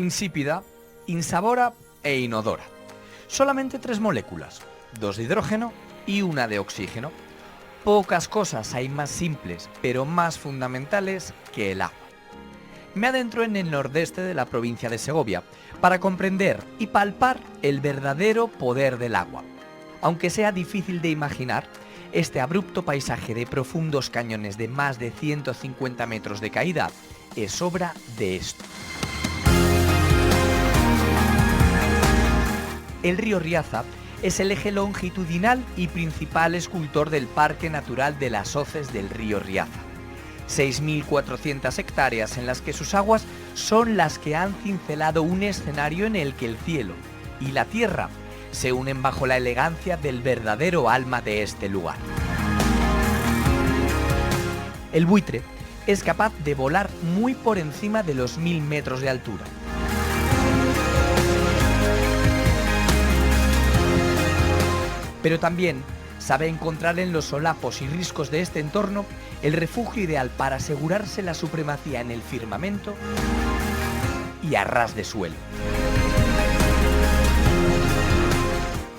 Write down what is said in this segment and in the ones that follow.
insípida, insabora e inodora. Solamente 3 moléculas, 2 de hidrógeno y 1 de oxígeno. Pocas cosas hay más simples, pero más fundamentales que el agua. Me adentro en el nordeste de la provincia de Segovia para comprender y palpar el verdadero poder del agua. Aunque sea difícil de imaginar, este abrupto paisaje de profundos cañones de más de 150 metros de caída es obra de esto. El río Riaza es el eje longitudinal y principal escultor del Parque Natural de las Hoces del río Riaza. 6.400 hectáreas en las que sus aguas son las que han cincelado un escenario en el que el cielo y la tierra se unen bajo la elegancia del verdadero alma de este lugar. El buitre es capaz de volar muy por encima de los 1000 metros de altura. Pero también sabe encontrar en los solapos y riscos de este entorno el refugio ideal para asegurarse la supremacía en el firmamento y a ras de suelo.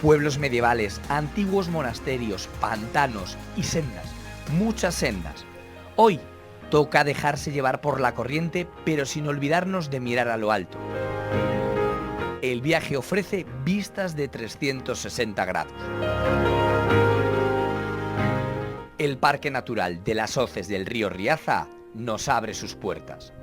Pueblos medievales, antiguos monasterios, pantanos y sendas, muchas sendas. Hoy toca dejarse llevar por la corriente, pero sin olvidarnos de mirar a lo alto. El viaje ofrece vistas de 360 grados. El Parque Natural de las Hoces del río Riaza nos abre sus puertas.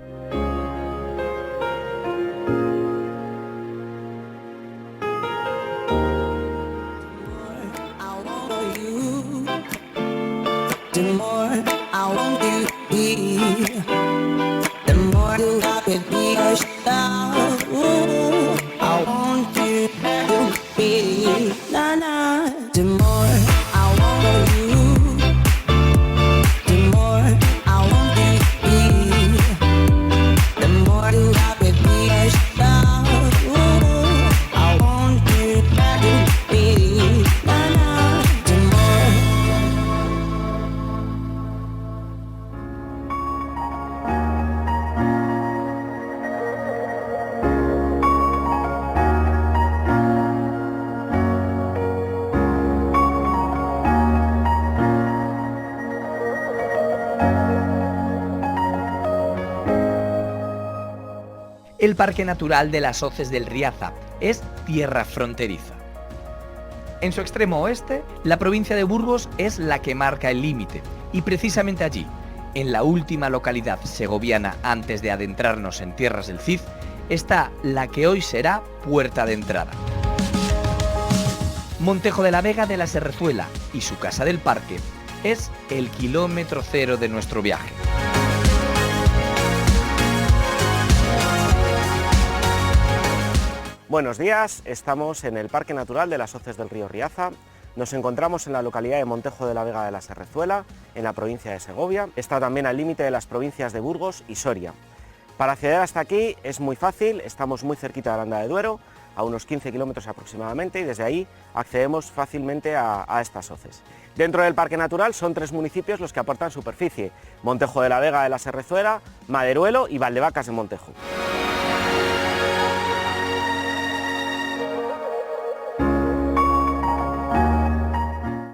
El Parque Natural de las Hoces del Riaza es tierra fronteriza. En su extremo oeste, la provincia de Burgos es la que marca el límite, y precisamente allí, en la última localidad segoviana antes de adentrarnos en tierras del Cid, está la que hoy será puerta de entrada. Montejo de la Vega de la Serrezuela y su casa del parque es el kilómetro cero de nuestro viaje. Buenos días, estamos en el Parque Natural de las Hoces del río Riaza. Nos encontramos en la localidad de Montejo de la Vega de la Serrezuela, en la provincia de Segovia. Está también al límite de las provincias de Burgos y Soria. Para acceder hasta aquí es muy fácil, estamos muy cerquita de Aranda de Duero, a unos 15 kilómetros aproximadamente, y desde ahí accedemos fácilmente a estas hoces. Dentro del Parque Natural son 3 municipios los que aportan superficie: Montejo de la Vega de la Serrezuela, Maderuelo y Valdevacas de Montejo.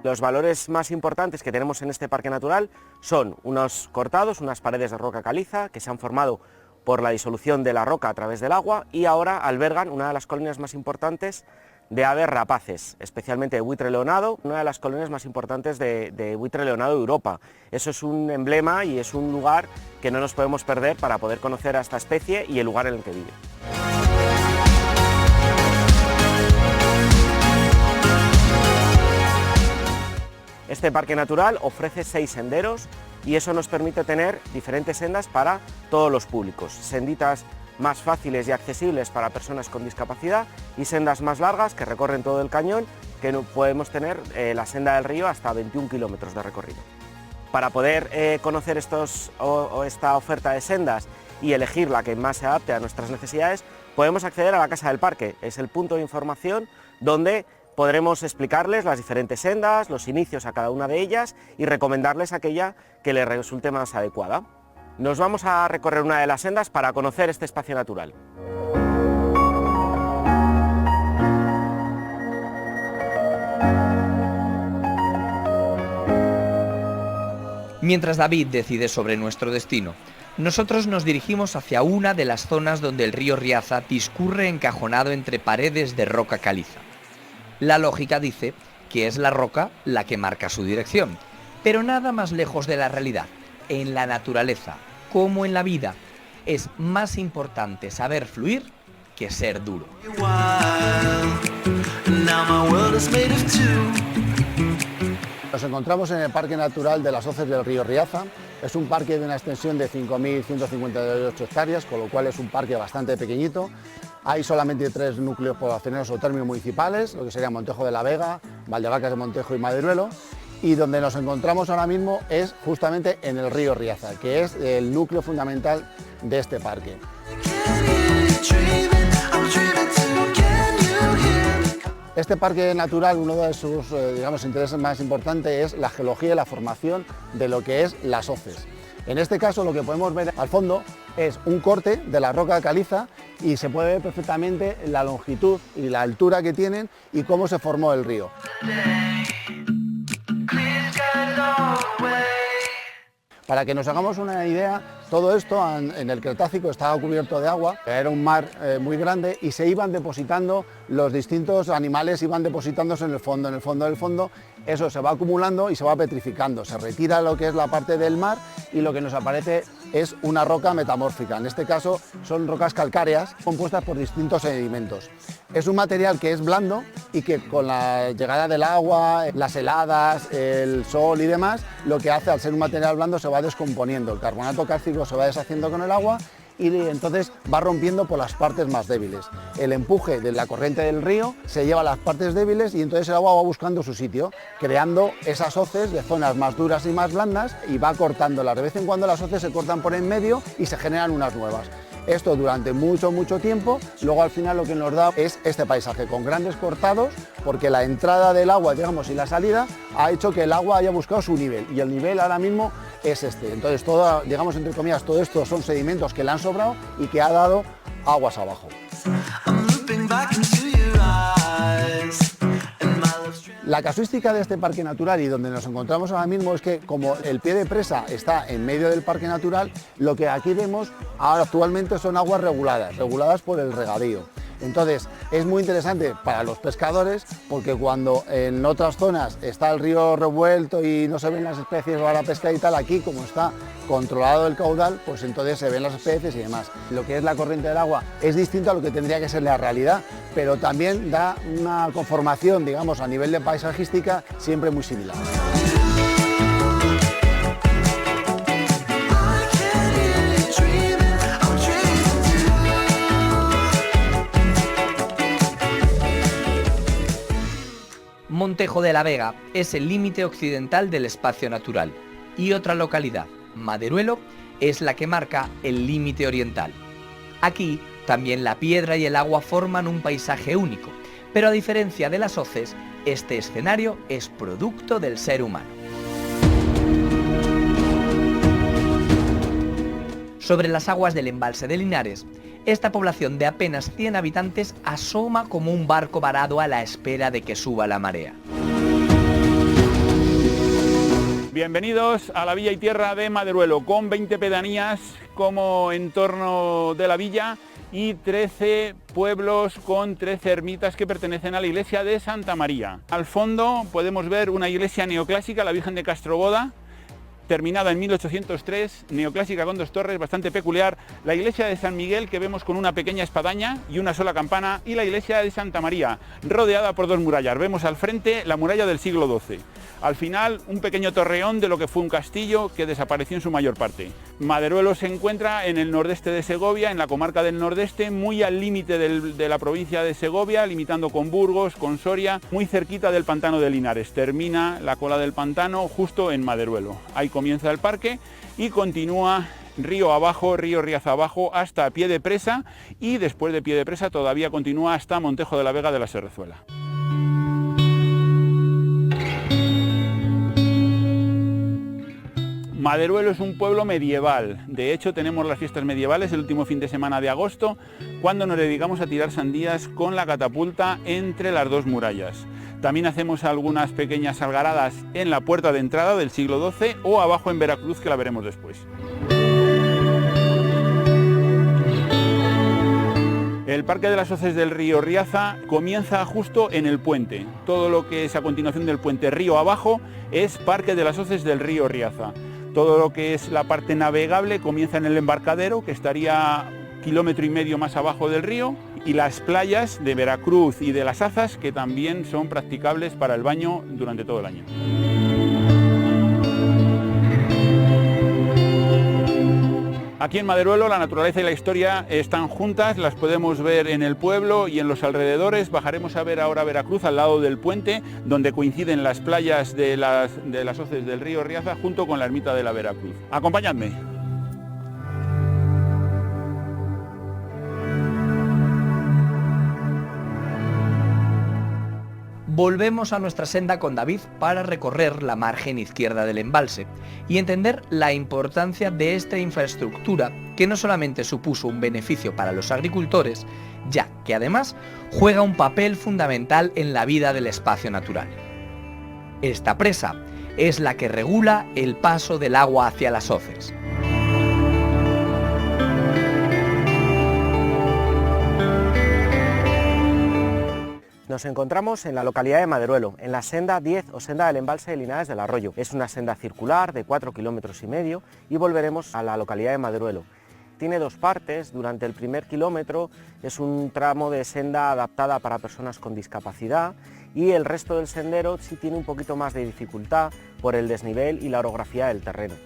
Los valores más importantes que tenemos en este parque natural son unos cortados, unas paredes de roca caliza que se han formado por la disolución de la roca a través del agua y ahora albergan una de las colonias más importantes de aves rapaces, especialmente de buitre leonado, una de las colonias más importantes de buitre leonado de Europa. Eso es un emblema y es un lugar que no nos podemos perder para poder conocer a esta especie y el lugar en el que vive. Este parque natural ofrece 6 senderos y eso nos permite tener diferentes sendas para todos los públicos. Senditas más fáciles y accesibles para personas con discapacidad y sendas más largas que recorren todo el cañón, que podemos tener la senda del río hasta 21 kilómetros de recorrido. Para poder conocer esta oferta de sendas y elegir la que más se adapte a nuestras necesidades, podemos acceder a la Casa del Parque. Es el punto de información donde podremos explicarles las diferentes sendas, los inicios a cada una de ellas y recomendarles aquella que les resulte más adecuada. Nos vamos a recorrer una de las sendas para conocer este espacio natural. Mientras David decide sobre nuestro destino, nosotros nos dirigimos hacia una de las zonas donde el río Riaza discurre encajonado entre paredes de roca caliza. La lógica dice que es la roca la que marca su dirección, pero nada más lejos de la realidad. En la naturaleza, como en la vida, es más importante saber fluir que ser duro. Nos encontramos en el Parque Natural de las Hoces del río Riaza. Es un parque de una extensión de 5.158 hectáreas, con lo cual es un parque bastante pequeñito. Hay solamente 3 núcleos poblacionales o términos municipales, lo que sería Montejo de la Vega, Valdevacas de Montejo y Maderuelo. Y donde nos encontramos ahora mismo es justamente en el río Riaza, que es el núcleo fundamental de este parque. Este parque natural, uno de sus intereses más importantes es la geología y la formación de lo que es las hoces. En este caso lo que podemos ver al fondo es un corte de la roca caliza y se puede ver perfectamente la longitud y la altura que tienen y cómo se formó el río. Para que nos hagamos una idea, todo esto en el Cretácico estaba cubierto de agua, era un mar muy grande y se iban depositando, los distintos animales iban depositándose en el fondo, eso se va acumulando y se va petrificando, se retira lo que es la parte del mar y lo que nos aparece es una roca metamórfica, en este caso son rocas calcáreas compuestas por distintos sedimentos. Es un material que es blando y que con la llegada del agua, las heladas, el sol y demás, lo que hace al ser un material blando se va descomponiendo, el carbonato cálcico se va deshaciendo con el agua y entonces va rompiendo por las partes más débiles. El empuje de la corriente del río se lleva a las partes débiles y entonces el agua va buscando su sitio, creando esas hoces de zonas más duras y más blandas y va cortándolas. De vez en cuando las hoces se cortan por en medio y se generan unas nuevas. Esto durante mucho tiempo, luego al final lo que nos da es este paisaje con grandes cortados, porque la entrada del agua, digamos, y la salida ha hecho que el agua haya buscado su nivel, y el nivel ahora mismo es este. Entonces, todo, digamos, entre comillas, todo esto son sedimentos que le han sobrado y que ha dado aguas abajo. La casuística de este parque natural y donde nos encontramos ahora mismo es que como el pie de presa está en medio del parque natural, lo que aquí vemos ahora actualmente son aguas reguladas por el regadío. Entonces es muy interesante para los pescadores porque cuando en otras zonas está el río revuelto y no se ven las especies para pescar y tal, aquí como está controlado el caudal, pues entonces se ven las especies y demás. Lo que es la corriente del agua es distinto a lo que tendría que ser la realidad, pero también da una conformación, digamos, a nivel de paisajística siempre muy similar. Montejo de la Vega es el límite occidental del espacio natural y otra localidad, Maderuelo, es la que marca el límite oriental. Aquí también la piedra y el agua forman un paisaje único, pero a diferencia de las hoces, este escenario es producto del ser humano. Sobre las aguas del embalse de Linares, esta población de apenas 100 habitantes asoma como un barco varado a la espera de que suba la marea. Bienvenidos a la villa y tierra de Maderuelo, con 20 pedanías como entorno de la villa y 13 pueblos con 13 ermitas que pertenecen a la iglesia de Santa María. Al fondo podemos ver una iglesia neoclásica, la Virgen de Castroboda, terminada en 1803, neoclásica con 2 torres, bastante peculiar, la iglesia de San Miguel que vemos con una pequeña espadaña y una sola campana, y la iglesia de Santa María, rodeada por 2 murallas. Vemos al frente la muralla del siglo XII. Al final, un pequeño torreón de lo que fue un castillo que desapareció en su mayor parte. Maderuelo se encuentra en el nordeste de Segovia, en la comarca del nordeste, muy al límite de la provincia de Segovia, limitando con Burgos, con Soria, muy cerquita del pantano de Linares. Termina la cola del pantano justo en Maderuelo. Ahí comienza el parque y continúa río abajo, río Riaza abajo, hasta Pie de Presa, y después de Pie de Presa todavía continúa hasta Montejo de la Vega de la Serrezuela. Maderuelo es un pueblo medieval. De hecho, tenemos las fiestas medievales el último fin de semana de agosto, cuando nos dedicamos a tirar sandías con la catapulta entre las 2 murallas. También hacemos algunas pequeñas algaradas en la puerta de entrada del siglo XII o abajo en Veracruz, que la veremos después. El Parque de las Hoces del río Riaza comienza justo en el puente. Todo lo que es a continuación del puente río abajo es Parque de las Hoces del río Riaza. Todo lo que es la parte navegable comienza en el embarcadero, que estaría 1,5 kilómetros más abajo del río, y las playas de Veracruz y de las Azas, que también son practicables para el baño durante todo el año. Aquí en Maderuelo la naturaleza y la historia están juntas, las podemos ver en el pueblo y en los alrededores. Bajaremos a ver ahora Veracruz al lado del puente, donde coinciden las playas de las Hoces del río Riaza junto con la ermita de la Veracruz. Acompañadme. Volvemos a nuestra senda con David para recorrer la margen izquierda del embalse y entender la importancia de esta infraestructura, que no solamente supuso un beneficio para los agricultores, ya que además juega un papel fundamental en la vida del espacio natural. Esta presa es la que regula el paso del agua hacia las hoces. Nos encontramos en la localidad de Maderuelo, en la senda 10 o senda del embalse de Linares del Arroyo. Es una senda circular de 4,5 kilómetros y volveremos a la localidad de Maderuelo. Tiene dos partes. Durante el primer kilómetro es un tramo de senda adaptada para personas con discapacidad y el resto del sendero sí tiene un poquito más de dificultad por el desnivel y la orografía del terreno.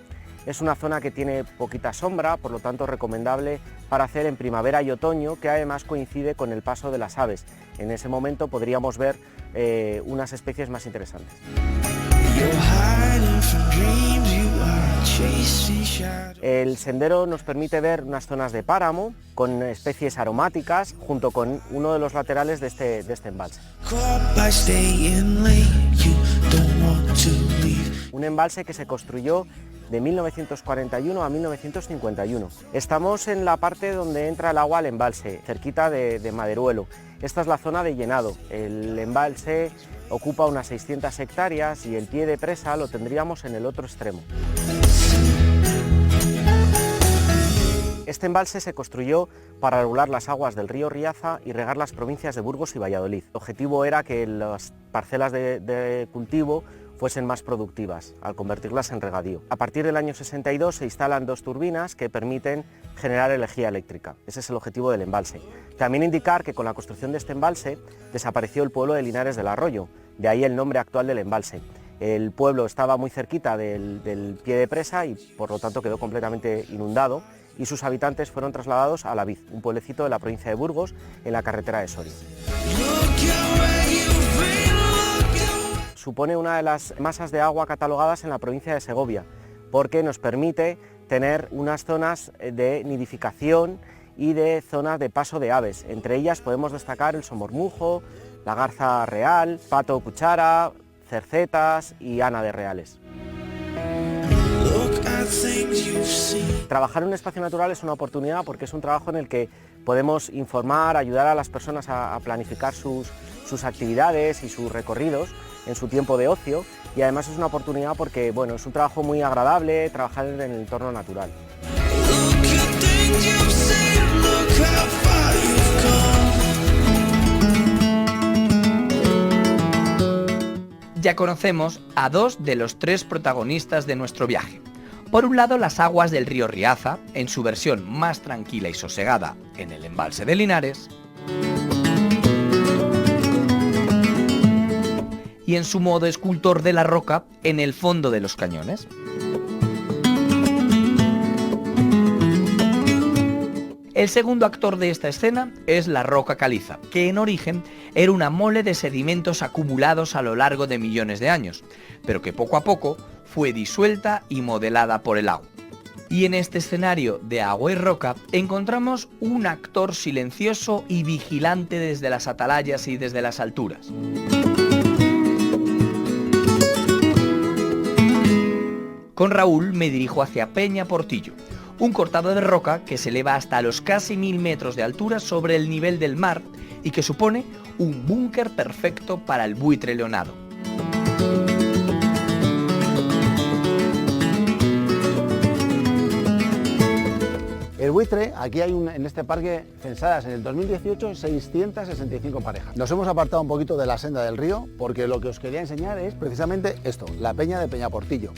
Es una zona que tiene poquita sombra, por lo tanto recomendable para hacer en primavera y otoño, que además coincide con el paso de las aves. En ese momento podríamos ver unas especies más interesantes. El sendero nos permite ver unas zonas de páramo con especies aromáticas junto con uno de los laterales de este embalse. Un embalse que se construyó de 1941 a 1951. Estamos en la parte donde entra el agua al embalse, cerquita de Maderuelo. Esta es la zona de llenado. El embalse ocupa unas 600 hectáreas y el pie de presa lo tendríamos en el otro extremo. Este embalse se construyó para regular las aguas del río Riaza y regar las provincias de Burgos y Valladolid. El objetivo era que las parcelas de cultivo fuesen más productivas al convertirlas en regadío. A partir del año 62 se instalan dos turbinas que permiten generar energía eléctrica. Ese es el objetivo del embalse. También indicar que con la construcción de este embalse desapareció el pueblo de Linares del Arroyo, de ahí el nombre actual del embalse. El pueblo estaba muy cerquita del pie de presa y por lo tanto quedó completamente inundado y sus habitantes fueron trasladados a La Viz, un pueblecito de la provincia de Burgos en la carretera de Soria. Supone una de las masas de agua catalogadas en la provincia de Segovia, porque nos permite tener unas zonas de nidificación y de zonas de paso de aves. Entre ellas podemos destacar el somormujo, la garza real, pato cuchara, cercetas y ana de reales. Trabajar en un espacio natural es una oportunidad porque es un trabajo en el que podemos informar, ayudar a las personas a planificar sus actividades y sus recorridos en su tiempo de ocio, y además es una oportunidad porque bueno, es un trabajo muy agradable trabajar en el entorno natural. Ya conocemos a dos de los tres protagonistas de nuestro viaje. Por un lado, las aguas del río Riaza, en su versión más tranquila y sosegada en el embalse de Linares, y en su modo escultor de la roca en el fondo de los cañones. El segundo actor de esta escena es la roca caliza, que en origen era una mole de sedimentos acumulados a lo largo de millones de años, pero que poco a poco fue disuelta y modelada por el agua. Y en este escenario de agua y roca encontramos un actor silencioso y vigilante desde las atalayas y desde las alturas. Con Raúl me dirijo hacia Peña Portillo, un cortado de roca que se eleva hasta los casi 1000 metros de altura sobre el nivel del mar y que supone un búnker perfecto para el buitre leonado. El buitre, aquí hay en este parque censadas en el 2018 665 parejas. Nos hemos apartado un poquito de la senda del río porque lo que os quería enseñar es precisamente esto, la peña de Peñaportillo.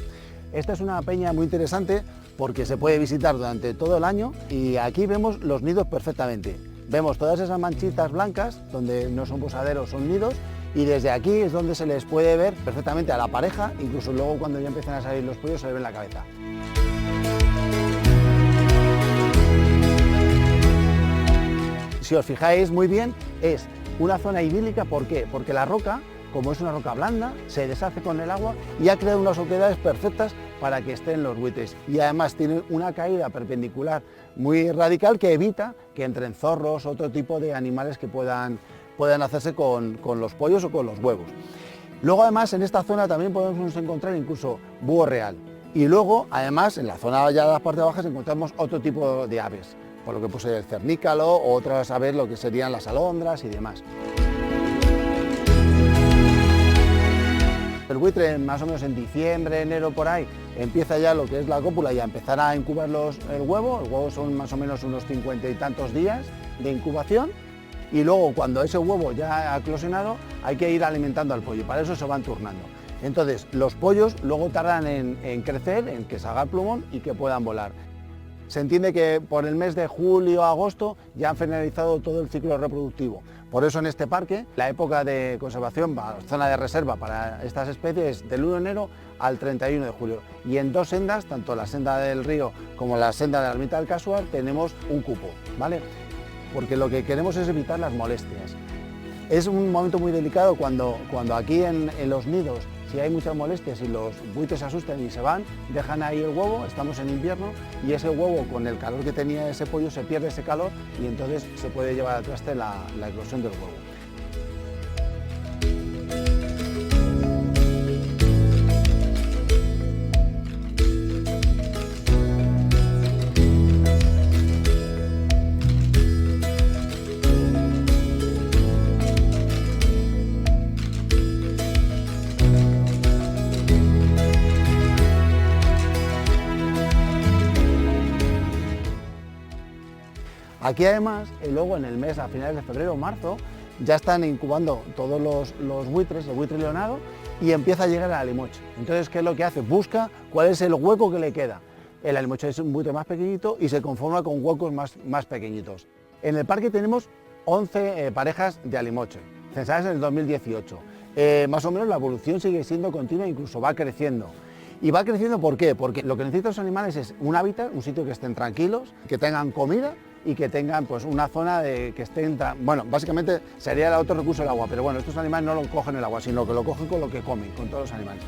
Esta es una peña muy interesante porque se puede visitar durante todo el año y aquí vemos los nidos perfectamente. Vemos todas esas manchitas blancas donde no son posaderos, son nidos, y desde aquí es donde se les puede ver perfectamente a la pareja, incluso luego cuando ya empiezan a salir los pollos se le ve en la cabeza. Si os fijáis muy bien, es una zona idílica. ¿Por qué? Porque la roca, como es una roca blanda, se deshace con el agua y ha creado unas oquedades perfectas para que estén los buitres. Y además tiene una caída perpendicular muy radical que evita que entren zorros, otro tipo de animales que puedan hacerse con los pollos o con los huevos. Luego además en esta zona también podemos encontrar incluso búho real. Y luego además en la zona ya de las partes bajas encontramos otro tipo de aves, por lo que posee el cernícalo o otras aves, lo que serían las alondras y demás. El buitre más o menos en diciembre, enero por ahí, empieza ya lo que es la cópula y a empezar a incubar el huevo son más o menos unos 50 y tantos días de incubación, y luego cuando ese huevo ya ha eclosionado hay que ir alimentando al pollo, para eso se van turnando. Entonces los pollos luego tardan en crecer, en que salga el plumón y que puedan volar. Se entiende que por el mes de julio a agosto ya han finalizado todo el ciclo reproductivo. Por eso en este parque la época de conservación, zona de reserva para estas especies es del 1 de enero al 31 de julio. Y en dos sendas, tanto la senda del río como la senda de la ermita del Casuar, tenemos un cupo, ¿vale? Porque lo que queremos es evitar las molestias. Es un momento muy delicado cuando aquí en los nidos, si hay muchas molestias y los buitres se asustan y se van, dejan ahí el huevo, estamos en invierno, y ese huevo con el calor que tenía ese pollo se pierde ese calor y entonces se puede llevar al traste la eclosión del huevo. Aquí además, luego en el mes, a finales de febrero o marzo, ya están incubando todos los buitres, el buitre leonado, y empieza a llegar el alimoche. Entonces, ¿qué es lo que hace? Busca cuál es el hueco que le queda. El alimoche es un buitre más pequeñito y se conforma con huecos más pequeñitos. En el parque tenemos 11 parejas de alimoche, censadas en el 2018. Más o menos la evolución sigue siendo continua, incluso va creciendo. ¿Y va creciendo por qué? Porque lo que necesitan los animales es un hábitat, un sitio que estén tranquilos, que tengan comida y que tengan pues una zona que estén... Bueno, básicamente sería el otro recurso el agua, pero bueno, estos animales no lo cogen el agua, sino que lo cogen con lo que comen, con todos los animales.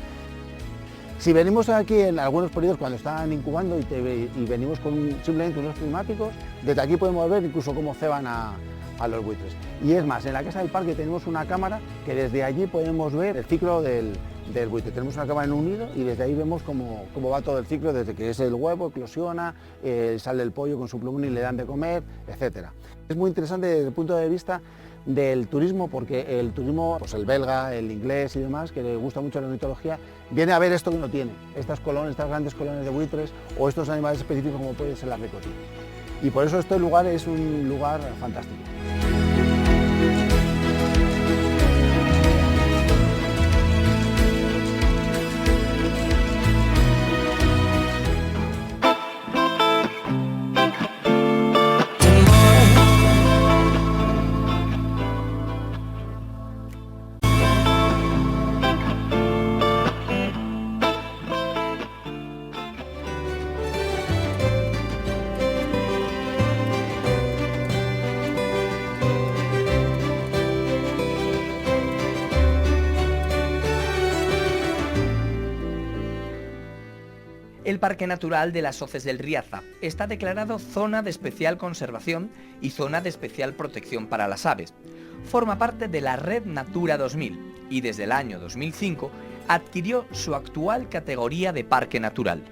Si venimos aquí en algunos periodos cuando están incubando y venimos con simplemente unos prismáticos, desde aquí podemos ver incluso cómo ceban a los buitres. Y es más, en la casa del parque tenemos una cámara que desde allí podemos ver el ciclo del buitre. Tenemos una cámara en un nido y desde ahí vemos cómo va todo el ciclo, desde que es el huevo, eclosiona, sale el pollo con su plumón y le dan de comer, etc. Es muy interesante desde el punto de vista del turismo, porque el turismo, pues el belga, el inglés y demás, que le gusta mucho la ornitología, viene a ver esto que no tiene, estas grandes colonias de buitres o estos animales específicos como puede ser la ricotina. Y por eso este lugar es un lugar fantástico. El Parque Natural de las Hoces del Riaza está declarado Zona de Especial Conservación y Zona de Especial Protección para las Aves. Forma parte de la Red Natura 2000 y desde el año 2005 adquirió su actual categoría de Parque Natural.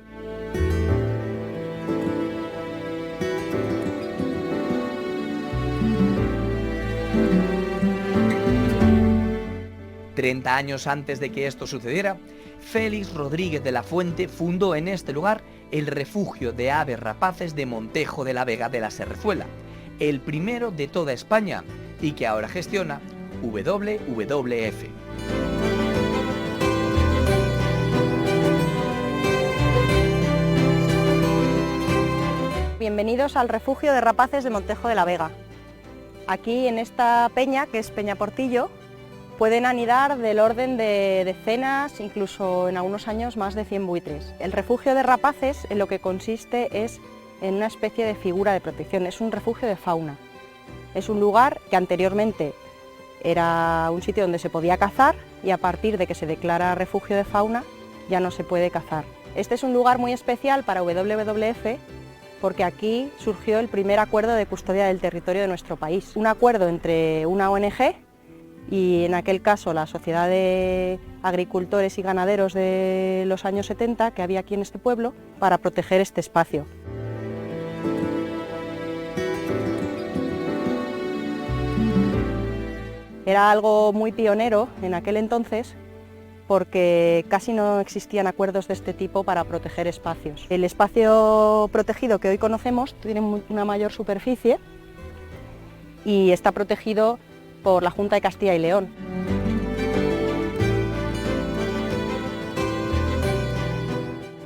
30 años antes de que esto sucediera, Félix Rodríguez de la Fuente fundó en este lugar el refugio de aves rapaces de Montejo de la Vega de la Serrezuela, el primero de toda España y que ahora gestiona WWF. Bienvenidos al refugio de rapaces de Montejo de la Vega. Aquí en esta peña, que es Peña Portillo, pueden anidar del orden de decenas, incluso en algunos años más de 100 buitres. El refugio de rapaces en lo que consiste es en una especie de figura de protección, es un refugio de fauna. Es un lugar que anteriormente era un sitio donde se podía cazar y a partir de que se declara refugio de fauna ya no se puede cazar. Este es un lugar muy especial para WWF porque aquí surgió el primer acuerdo de custodia del territorio de nuestro país. Un acuerdo entre una ONG y en aquel caso la Sociedad de Agricultores y Ganaderos de los años 70 que había aquí en este pueblo para proteger este espacio. Era algo muy pionero en aquel entonces porque casi no existían acuerdos de este tipo para proteger espacios. El espacio protegido que hoy conocemos tiene una mayor superficie y está protegido por la Junta de Castilla y León.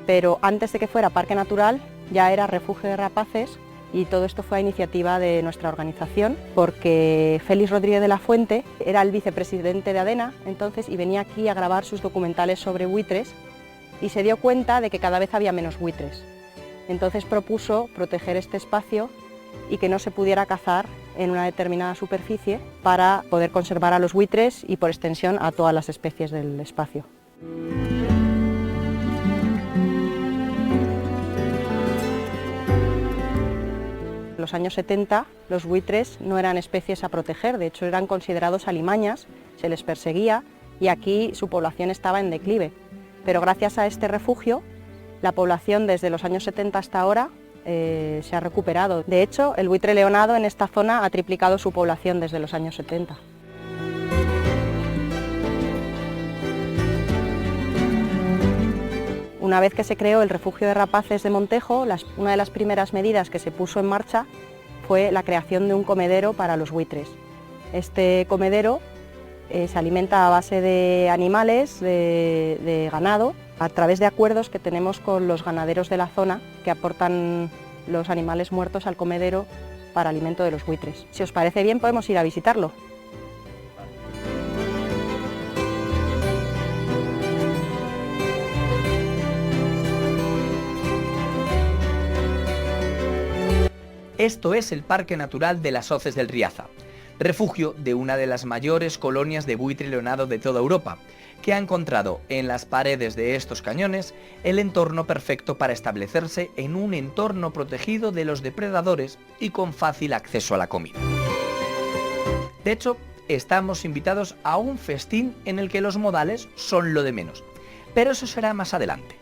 Pero antes de que fuera parque natural ya era refugio de rapaces y todo esto fue a iniciativa de nuestra organización porque Félix Rodríguez de la Fuente era el vicepresidente de ADENA entonces y venía aquí a grabar sus documentales sobre buitres y se dio cuenta de que cada vez había menos buitres. Entonces propuso proteger este espacio y que no se pudiera cazar en una determinada superficie para poder conservar a los buitres y por extensión a todas las especies del espacio. En los años 70 los buitres no eran especies a proteger, de hecho eran considerados alimañas, se les perseguía y aquí su población estaba en declive. Pero gracias a este refugio, la población desde los años 70 hasta ahora se ha recuperado. De hecho, el buitre leonado en esta zona ha triplicado su población desde los años 70. Una vez que se creó el refugio de rapaces de Montejo, una de las primeras medidas que se puso en marcha fue la creación de un comedero para los buitres. Este comedero se alimenta a base de animales, de ganado, a través de acuerdos que tenemos con los ganaderos de la zona que aportan los animales muertos al comedero para alimento de los buitres. Si os parece bien, podemos ir a visitarlo. Esto es el Parque Natural de las Hoces del Riaza, refugio de una de las mayores colonias de buitre leonado de toda Europa, que ha encontrado en las paredes de estos cañones el entorno perfecto para establecerse en un entorno protegido de los depredadores y con fácil acceso a la comida. De hecho, estamos invitados a un festín en el que los modales son lo de menos, pero eso será más adelante.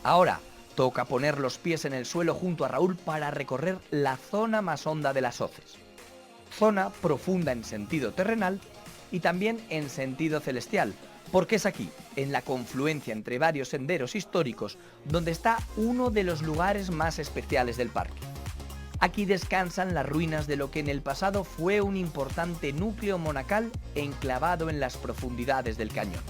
Ahora toca poner los pies en el suelo junto a Raúl para recorrer la zona más honda de las Hoces. Zona profunda en sentido terrenal y también en sentido celestial, porque es aquí, en la confluencia entre varios senderos históricos, donde está uno de los lugares más especiales del parque. Aquí descansan las ruinas de lo que en el pasado fue un importante núcleo monacal enclavado en las profundidades del cañón.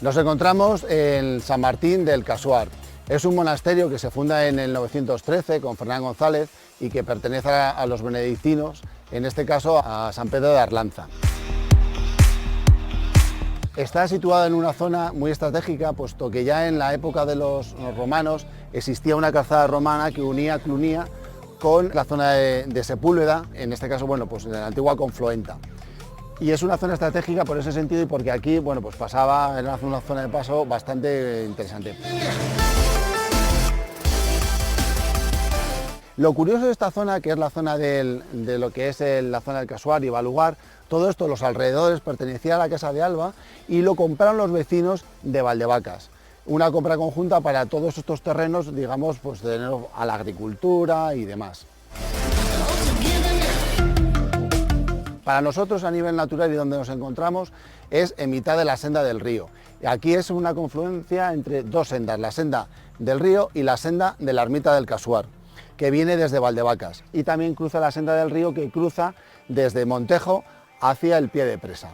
Nos encontramos en San Martín del Casuar. Es un monasterio que se funda en el 913 con Fernán González y que pertenece a los benedictinos, en este caso a San Pedro de Arlanza. Está situado en una zona muy estratégica, puesto que ya en la época de los romanos existía una calzada romana que unía Clunia con la zona de Sepúlveda, en este caso, bueno, pues de la antigua Confluenta. Y es una zona estratégica por ese sentido y porque aquí, bueno, pues pasaba, era una zona de paso bastante interesante. Lo curioso de esta zona, que es la zona de lo que es la zona del Casuar y Balugar, todo esto, los alrededores, pertenecía a la Casa de Alba y lo compraron los vecinos de Valdevacas. Una compra conjunta para todos estos terrenos, digamos, pues a la agricultura y demás. Para nosotros, a nivel natural y donde nos encontramos, es en mitad de la senda del río. Aquí es una confluencia entre dos sendas, la senda del río y la senda de la ermita del Casuar, que viene desde Valdevacas, y también cruza la senda del río, que cruza desde Montejo hacia el pie de presa.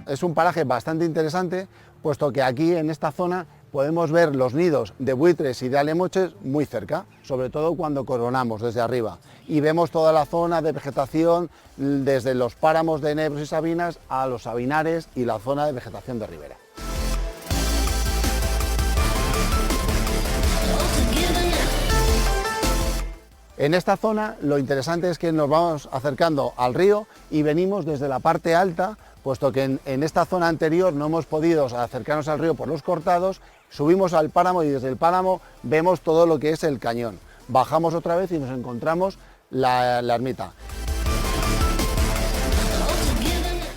Es un paraje bastante interesante, puesto que aquí en esta zona podemos ver los nidos de buitres y de alemoches muy cerca, sobre todo cuando coronamos desde arriba, y vemos toda la zona de vegetación desde los páramos de enebros y sabinas a los sabinares y la zona de vegetación de ribera. En esta zona lo interesante es que nos vamos acercando al río y venimos desde la parte alta, puesto que en esta zona anterior no hemos podido acercarnos al río por los cortados, subimos al páramo y desde el páramo vemos todo lo que es el cañón. Bajamos otra vez y nos encontramos la ermita.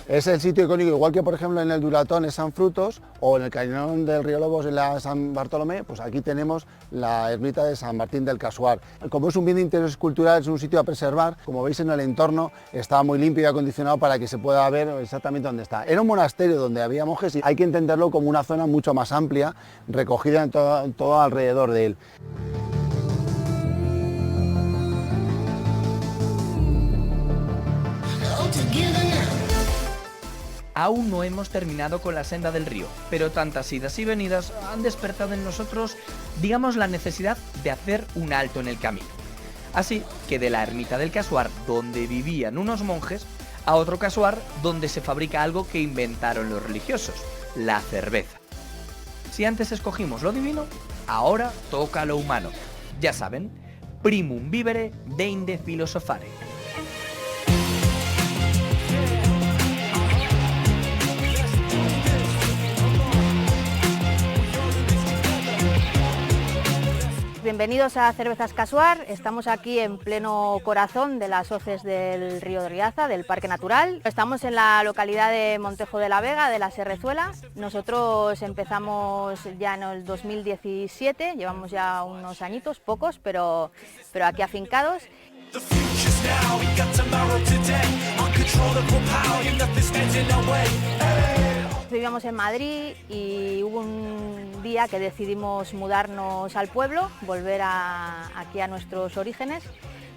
Es el sitio icónico, igual que por ejemplo en el Duratón es San Frutos o en el cañón del río Lobos en la San Bartolomé, pues aquí tenemos la ermita de San Martín del Casuar. Como es un bien de interés cultural, es un sitio a preservar, como veis en el entorno está muy limpio y acondicionado para que se pueda ver exactamente dónde está. Era un monasterio donde había monjes y hay que entenderlo como una zona mucho más amplia, recogida en todo alrededor de él. Aún no hemos terminado con la senda del río, pero tantas idas y venidas han despertado en nosotros, digamos, la necesidad de hacer un alto en el camino. Así que de la ermita del Casuar, donde vivían unos monjes, a otro Casuar donde se fabrica algo que inventaron los religiosos, la cerveza. Si antes escogimos lo divino, ahora toca lo humano. Ya saben, primum vivere deinde filosofare. Bienvenidos a Cervezas Casuar. Estamos aquí en pleno corazón de las hoces del río de Riaza, del Parque Natural. Estamos en la localidad de Montejo de la Vega, de la Serrezuela. Nosotros empezamos ya en el 2017, llevamos ya unos añitos, pocos, pero aquí afincados. Vivíamos en Madrid y hubo un día que decidimos mudarnos al pueblo, volver aquí a nuestros orígenes.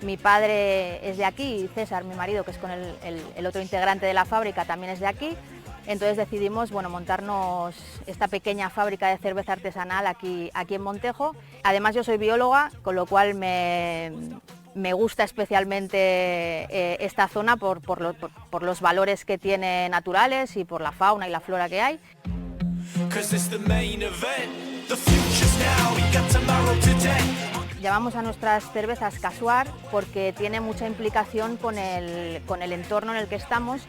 Mi padre es de aquí y César, mi marido, que es con el otro integrante de la fábrica, también es de aquí. Entonces decidimos montarnos esta pequeña fábrica de cerveza artesanal aquí en Montejo. Además yo soy bióloga, con lo cual me gusta especialmente esta zona por los valores que tiene naturales y por la fauna y la flora que hay. Llamamos a nuestras cervezas Casuar porque tiene mucha implicación con el entorno en el que estamos,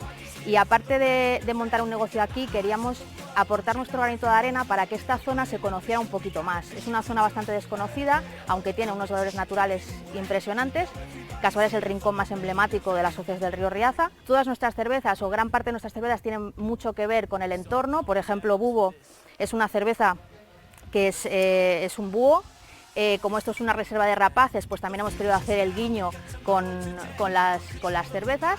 y aparte de montar un negocio aquí, queríamos aportar nuestro granito de arena para que esta zona se conociera un poquito más. Es una zona bastante desconocida, aunque tiene unos valores naturales impresionantes. Casuar es el rincón más emblemático de las hoces del río Riaza. Todas nuestras cervezas, o gran parte de nuestras cervezas, tienen mucho que ver con el entorno. Por ejemplo, Bubo es una cerveza que es un búho. Como esto es una reserva de rapaces, pues también hemos querido hacer el guiño con las cervezas.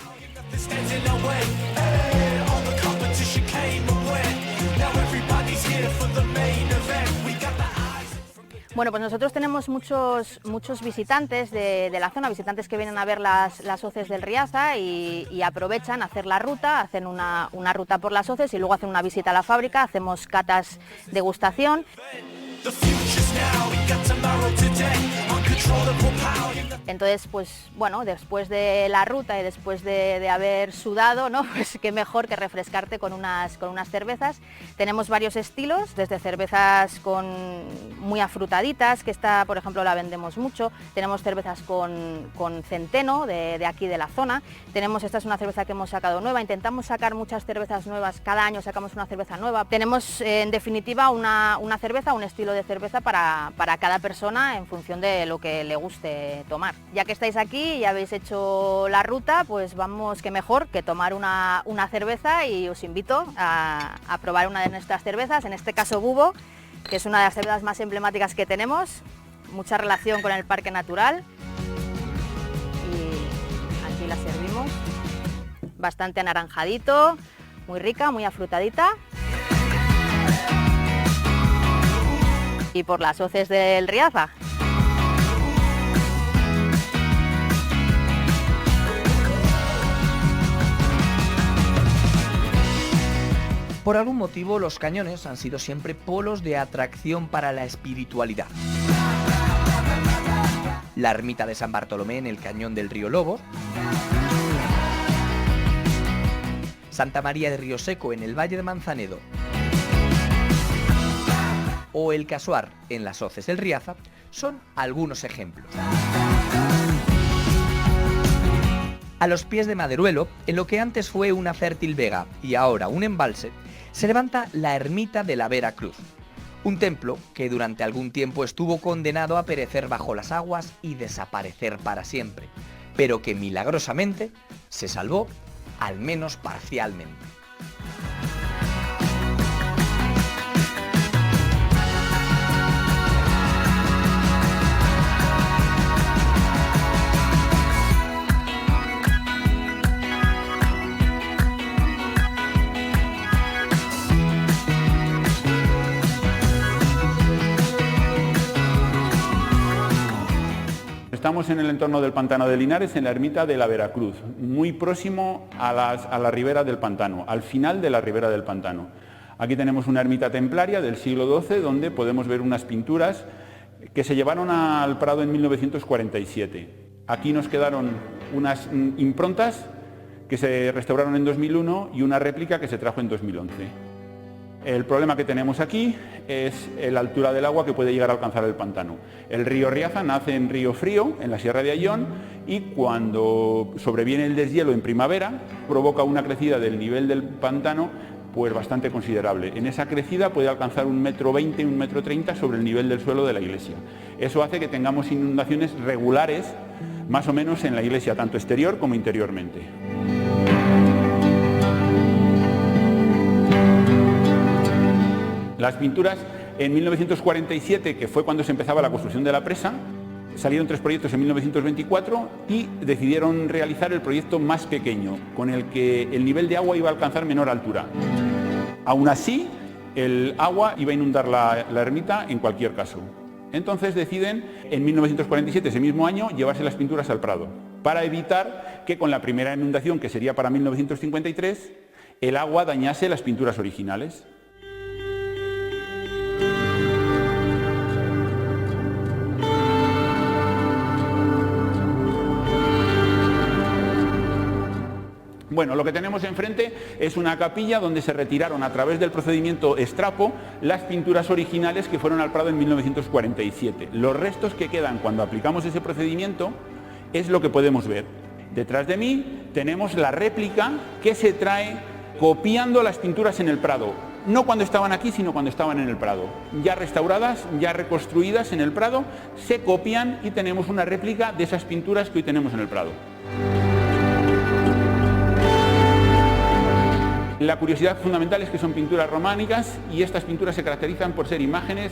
Bueno, pues nosotros tenemos muchos visitantes de la zona, visitantes que vienen a ver las hoces del Riaza y aprovechan a hacer la ruta, hacen una ruta por las hoces y luego hacen una visita a la fábrica, hacemos catas degustación. Entonces, pues bueno, después de la ruta y después de haber sudado, ¿no? Pues qué mejor que refrescarte con unas cervezas. Tenemos varios estilos, desde cervezas muy afrutaditas, que esta, por ejemplo, la vendemos mucho. Tenemos cervezas con centeno, de aquí de la zona. Esta es una cerveza que hemos sacado nueva. Intentamos sacar muchas cervezas nuevas, cada año sacamos una cerveza nueva. Tenemos, en definitiva, una cerveza, un estilo de cerveza para cada persona en función de lo que le guste tomar. Ya que estáis aquí y habéis hecho la ruta, pues vamos, que mejor que tomar una cerveza, y os invito a probar una de nuestras cervezas, en este caso Bubo, que es una de las cervezas más emblemáticas que tenemos, mucha relación con el Parque Natural, y aquí la servimos, bastante anaranjadito, muy rica, muy afrutadita. Y por las hoces del Riaza. Por algún motivo, los cañones han sido siempre polos de atracción para la espiritualidad. La ermita de San Bartolomé en el cañón del río Lobo, Santa María de Río Seco en el Valle de Manzanedo, o el Casuar en las hoces del Riaza son algunos ejemplos. A los pies de Maderuelo, en lo que antes fue una fértil vega y ahora un embalse, se levanta la ermita de la Vera Cruz, un templo que durante algún tiempo estuvo condenado a perecer bajo las aguas y desaparecer para siempre, pero que milagrosamente se salvó, al menos parcialmente. Estamos en el entorno del pantano de Linares, en la ermita de la Veracruz, muy próximo a la ribera del pantano, al final de la ribera del pantano. Aquí tenemos una ermita templaria del siglo XII, donde podemos ver unas pinturas que se llevaron al Prado en 1947. Aquí nos quedaron unas improntas que se restauraron en 2001 y una réplica que se trajo en 2011. El problema que tenemos aquí es la altura del agua que puede llegar a alcanzar el pantano. El río Riaza nace en Río Frío, en la Sierra de Ayllón, y cuando sobreviene el deshielo en primavera, provoca una crecida del nivel del pantano pues bastante considerable. En esa crecida puede alcanzar 1,20 m, 1,30 m sobre el nivel del suelo de la iglesia. Eso hace que tengamos inundaciones regulares, más o menos en la iglesia, tanto exterior como interiormente. Las pinturas en 1947, que fue cuando se empezaba la construcción de la presa, salieron 3 proyectos en 1924 y decidieron realizar el proyecto más pequeño, con el que el nivel de agua iba a alcanzar menor altura. Aún así, el agua iba a inundar la ermita en cualquier caso. Entonces deciden, en 1947, ese mismo año, llevarse las pinturas al Prado, para evitar que con la primera inundación, que sería para 1953, el agua dañase las pinturas originales. Bueno, lo que tenemos enfrente es una capilla donde se retiraron a través del procedimiento Estrapo las pinturas originales que fueron al Prado en 1947. Los restos que quedan cuando aplicamos ese procedimiento es lo que podemos ver. Detrás de mí tenemos la réplica que se trae copiando las pinturas en el Prado. No cuando estaban aquí, sino cuando estaban en el Prado. Ya restauradas, ya reconstruidas en el Prado, se copian y tenemos una réplica de esas pinturas que hoy tenemos en el Prado. La curiosidad fundamental es que son pinturas románicas y estas pinturas se caracterizan por ser imágenes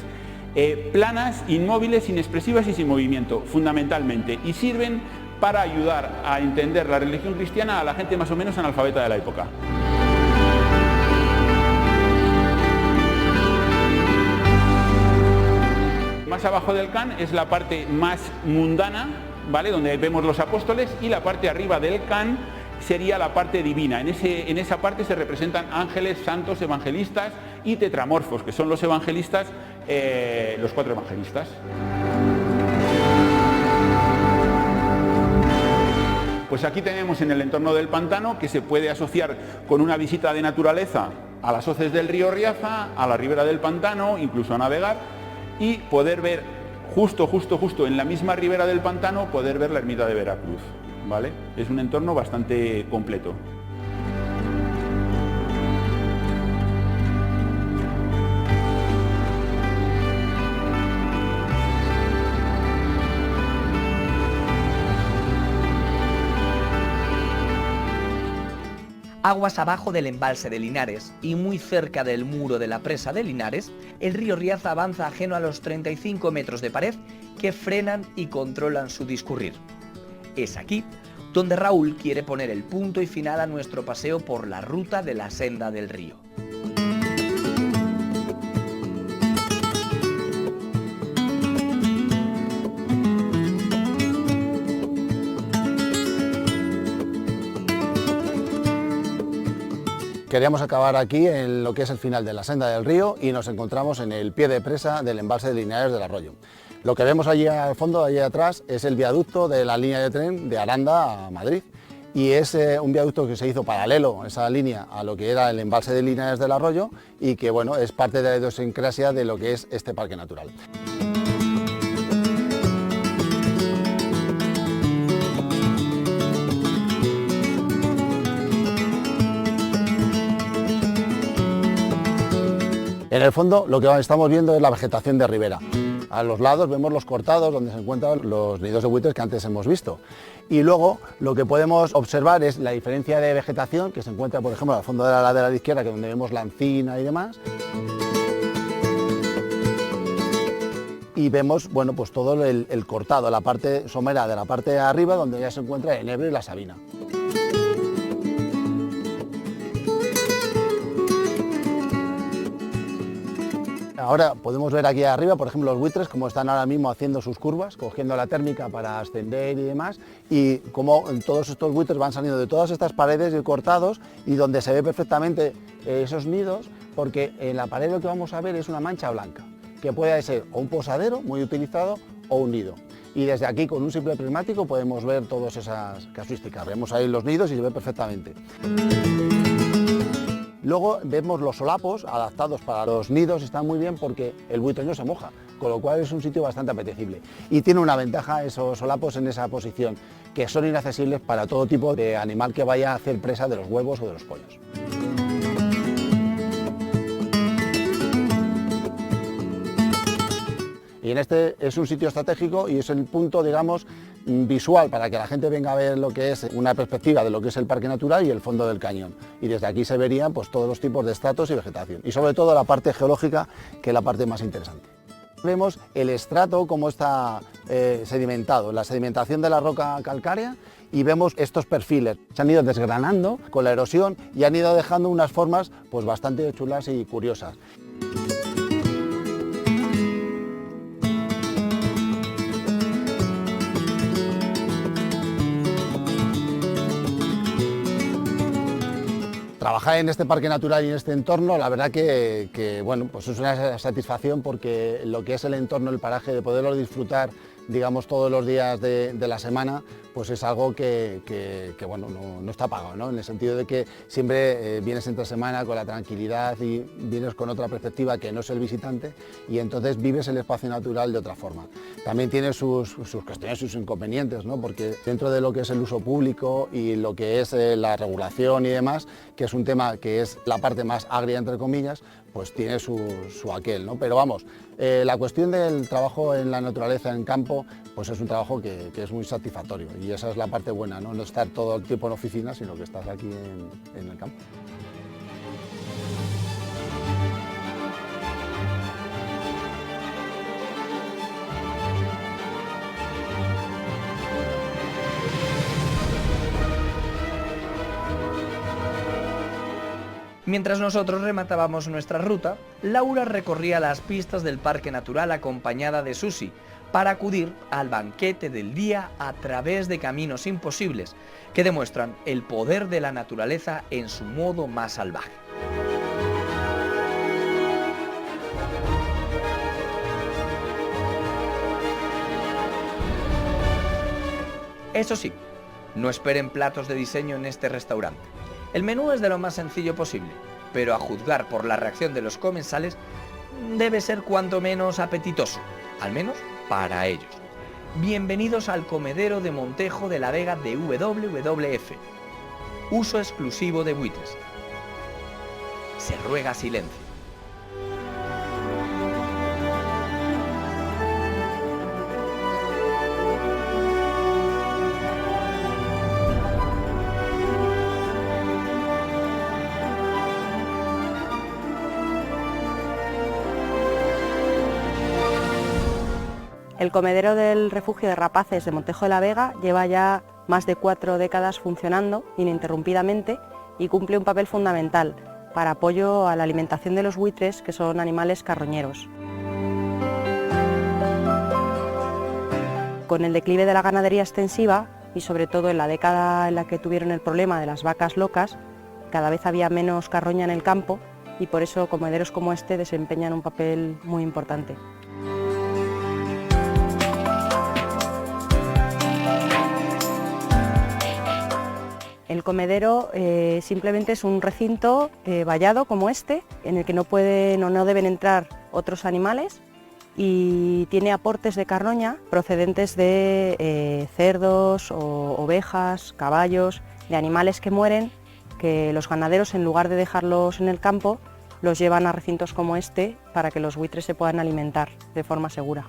planas, inmóviles, inexpresivas y sin movimiento, fundamentalmente, y sirven para ayudar a entender la religión cristiana a la gente más o menos analfabeta de la época. Más abajo del can es la parte más mundana, ¿vale?, donde vemos los apóstoles, y la parte arriba del can sería la parte divina. En esa parte se representan ángeles, santos, evangelistas y tetramorfos, que son los evangelistas, los 4 evangelistas. Pues aquí tenemos en el entorno del pantano, que se puede asociar con una visita de naturaleza a las hoces del río Riaza, a la ribera del pantano, incluso a navegar, y poder ver justo en la misma ribera del pantano, poder ver la ermita de Veracruz, ¿vale? Es un entorno bastante completo. Aguas abajo del embalse de Linares y muy cerca del muro de la presa de Linares, el río Riaza avanza ajeno a los 35 metros de pared que frenan y controlan su discurrir. Es aquí donde Raúl quiere poner el punto y final a nuestro paseo por la ruta de la senda del río. Queríamos acabar aquí en lo que es el final de la senda del río y nos encontramos en el pie de presa del embalse de Linares del Arroyo. Lo que vemos allí al fondo, allí atrás, es el viaducto de la línea de tren de Aranda a Madrid. Y es un viaducto que se hizo paralelo, esa línea, a lo que era el embalse de Linares del Arroyo y que bueno, es parte de la idiosincrasia de lo que es este parque natural. En el fondo lo que estamos viendo es la vegetación de ribera. A los lados vemos los cortados donde se encuentran los nidos de buitres que antes hemos visto. Y luego lo que podemos observar es la diferencia de vegetación que se encuentra, por ejemplo, al fondo de la ladera de izquierda, que es donde vemos la encina y demás. Y vemos, bueno, pues todo el cortado, la parte somera de la parte de arriba, donde ya se encuentra el enebro y la sabina. Ahora podemos ver aquí arriba, por ejemplo, los buitres, cómo están ahora mismo haciendo sus curvas, cogiendo la térmica para ascender y demás, y cómo todos estos buitres van saliendo de todas estas paredes y cortados, y donde se ve perfectamente esos nidos, porque en la pared lo que vamos a ver es una mancha blanca, que puede ser o un posadero muy utilizado o un nido. Y desde aquí, con un simple prismático, podemos ver todas esas casuísticas. Vemos ahí los nidos y se ve perfectamente. Luego vemos los solapos adaptados para los nidos, están muy bien porque el buitre no se moja, con lo cual es un sitio bastante apetecible. Y tiene una ventaja esos solapos en esa posición, que son inaccesibles para todo tipo de animal que vaya a hacer presa de los huevos o de los pollos. Y en este es un sitio estratégico y es el punto, digamos, visual para que la gente venga a ver lo que es una perspectiva de lo que es el parque natural y el fondo del cañón. Y desde aquí se verían pues todos los tipos de estratos y vegetación. Y sobre todo la parte geológica, que es la parte más interesante. Vemos el estrato, cómo está sedimentado, la sedimentación de la roca calcárea, y vemos estos perfiles. Se han ido desgranando con la erosión y han ido dejando unas formas pues bastante chulas y curiosas. Trabajar en este parque natural y en este entorno, la verdad que bueno, pues es una satisfacción, porque lo que es el entorno, el paraje, de poderlo disfrutar, digamos, todos los días de la semana, pues es algo que bueno, no está pagado, ¿no? En el sentido de que siempre vienes entre semana con la tranquilidad y vienes con otra perspectiva que no es el visitante, y entonces vives el espacio natural de otra forma. También tiene sus cuestiones, sus inconvenientes, ¿no? Porque dentro de lo que es el uso público y lo que es la regulación y demás, que es un tema que es la parte más agria, entre comillas, pues tiene su aquel, ¿no? Pero vamos, la cuestión del trabajo en la naturaleza, en campo, pues es un trabajo que es muy satisfactorio, y esa es la parte buena, ¿no? No estar todo el tiempo en oficina, sino que estás aquí en el campo. Mientras nosotros rematábamos nuestra ruta, Laura recorría las pistas del Parque Natural acompañada de Susi para acudir al banquete del día a través de caminos imposibles que demuestran el poder de la naturaleza en su modo más salvaje. Eso sí, No esperen platos de diseño en este restaurante. El menú es de lo más sencillo posible, pero a juzgar por la reacción de los comensales, debe ser cuanto menos apetitoso, al menos para ellos. Bienvenidos al comedero de Montejo de la Vega de WWF. Uso exclusivo de buitres. Se ruega silencio. El comedero del refugio de rapaces de Montejo de la Vega lleva ya más de 4 décadas funcionando ininterrumpidamente y cumple un papel fundamental para apoyo a la alimentación de los buitres, que son animales carroñeros. Con el declive de la ganadería extensiva y sobre todo en la década en la que tuvieron el problema de las vacas locas, cada vez había menos carroña en el campo y por eso comederos como este desempeñan un papel muy importante. El comedero simplemente es un recinto vallado como este, en el que no pueden o no deben entrar otros animales, y tiene aportes de carroña procedentes de cerdos, o ovejas, caballos, de animales que mueren, que los ganaderos, en lugar de dejarlos en el campo, los llevan a recintos como este para que los buitres se puedan alimentar de forma segura.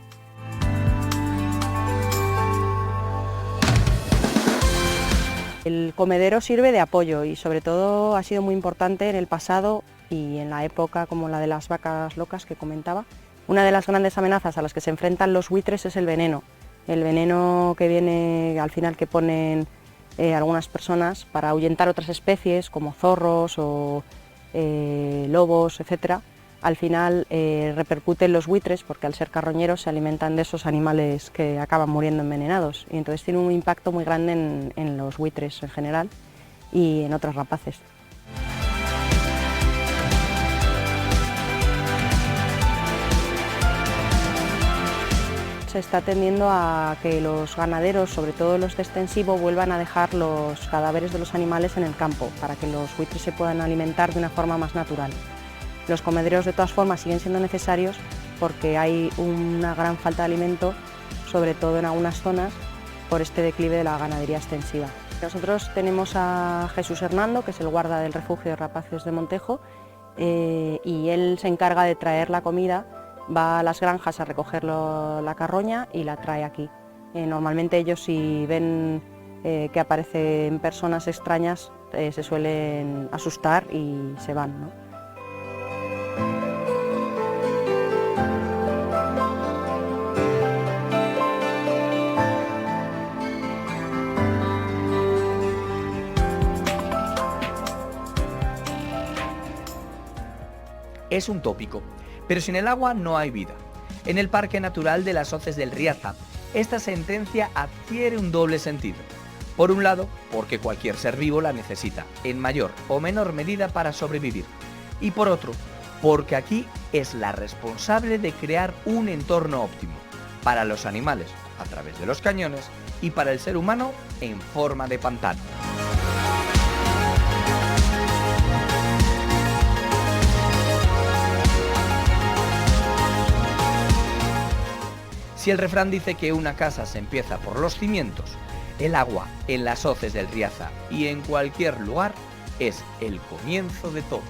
El comedero sirve de apoyo y sobre todo ha sido muy importante en el pasado y en la época como la de las vacas locas que comentaba. Una de las grandes amenazas a las que se enfrentan los buitres es el veneno que viene al final, que ponen algunas personas para ahuyentar otras especies como zorros o lobos, etcétera. Al final repercute en los buitres porque al ser carroñeros se alimentan de esos animales que acaban muriendo envenenados, y entonces tiene un impacto muy grande en los buitres en general y en otros rapaces. Se está tendiendo a que los ganaderos, sobre todo los de extensivo, vuelvan a dejar los cadáveres de los animales en el campo para que los buitres se puedan alimentar de una forma más natural. Los comederos de todas formas siguen siendo necesarios porque hay una gran falta de alimento, sobre todo en algunas zonas, por este declive de la ganadería extensiva. Nosotros tenemos a Jesús Hernando, que es el guarda del refugio de rapaces de Montejo, y él se encarga de traer la comida, va a las granjas a recoger la carroña y la trae aquí. Normalmente ellos, si ven que aparecen personas extrañas, se suelen asustar y se van, ¿no? Es un tópico, pero sin el agua no hay vida. En el Parque Natural de las Hoces del Riaza, esta sentencia adquiere un doble sentido. Por un lado, porque cualquier ser vivo la necesita, en mayor o menor medida, para sobrevivir. Y por otro, porque aquí es la responsable de crear un entorno óptimo para los animales a través de los cañones y para el ser humano en forma de pantano. Si el refrán dice que una casa se empieza por los cimientos, el agua en las hoces del Riaza y en cualquier lugar es el comienzo de todo.